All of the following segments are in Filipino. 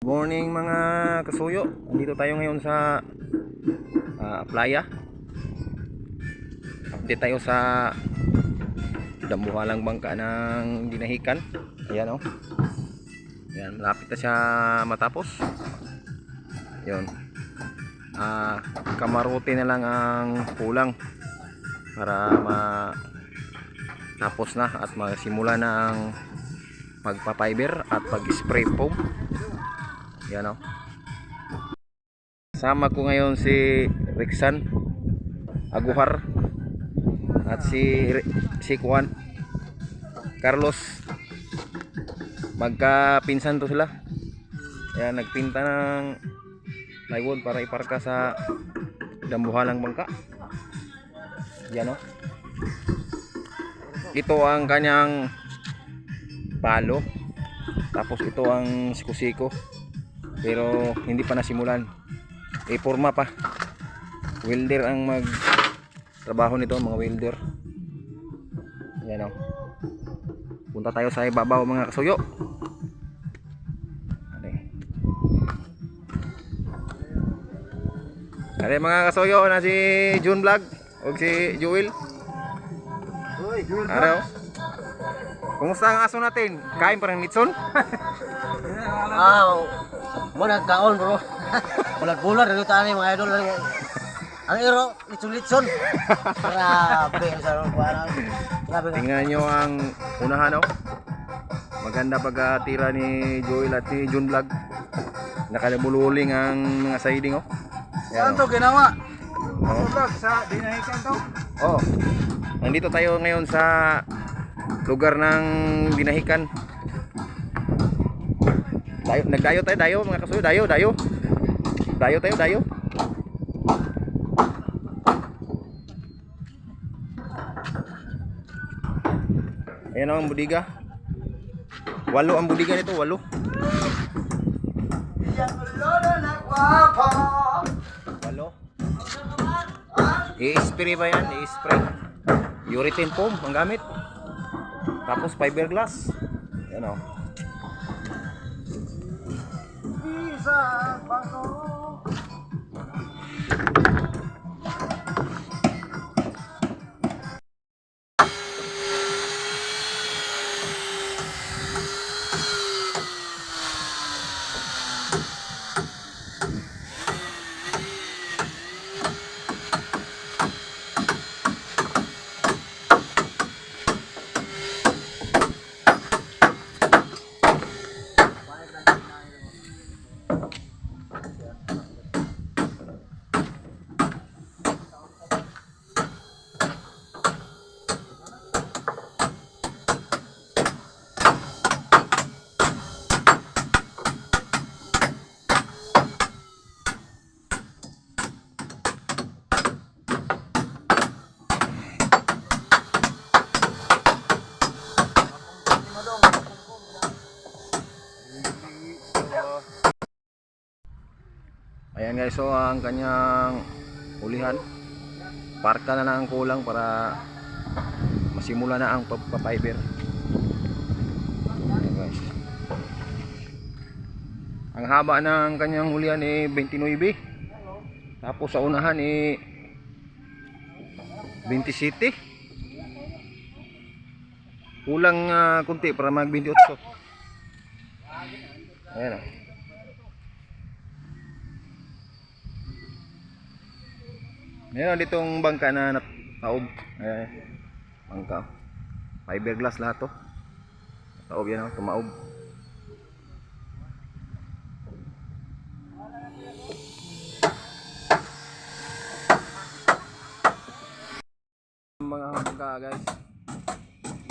Morning mga kasuyo. Nandito tayo ngayon sa playa. Update tayo sa dambuhalang bangka ng Dinahican. Ayan o. Ayan, malapit na siya matapos. Ayan. Kamarote na lang ang kulang para matapos na at magsimula na ang magpa-fiber at pag-spray foam. Yan o. Kasama ko ngayon si Rexan Aguhar at si Juan Carlos. Magkapinsan to sila. Ayan, nagpinta ng plywood para iparka sa dambuhalang bangka. Yan o. Ito ang kanyang palo. Tapos ito ang siko-siko. Pero hindi pa nasimulan. Forma pa. Welder ang magtrabaho nito, mga welder. Ayan o. Punta tayo sa ibabaw mga kasuyo. Kaya mga kasuyo na si June Vlog o si Joel. Araw. Kumusta ang aso natin? Kain pa rin mitson? Mo nagkaon bro. Bulat-bulat dito tani mga idol. Ang iro litson-litson. Grabe sa kuana. Grabe. Tingnan niyo ang unahan, oh. Maganda pagkatira ni Joel at ni June Vlog. Nakalabululing ang mga siding, oh. Saan to ginawa? Oh. Vlog sa Dinahican to. Oh. Nandito tayo ngayon sa lugar ng Dinahican. Nagdayo tayo mga kasuyo, dayo tayo. Ayan ang budiga. 8 ang budiga nito, 8. I-spray ba yan? I-spray. Urethane foam ang gamit. Tapos fiberglass. Yan o. Ayan guys, so ang kanyang ulihan. Parka na lang ang kulang para masimula na ang pagpa-fiber. Ayan guys. Ang haba ng kanyang ulihan 29. Tapos sa unahan 27. Kulang kunti para mag 28. Ayan o. Meron ditong bangka na taob. Ayan, bangka. Fiberglass lahat to. Taob yan, tumaob. Mga bangka guys.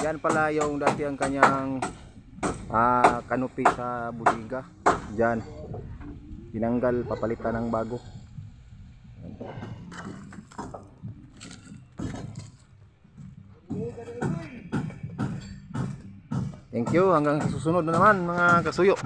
Yan pala yung dati ang kanyang kanopi sa budiga. Diyan. Tinanggal, papalitan ng bago. Thank you, hanggang susunod na naman mga kasuyo.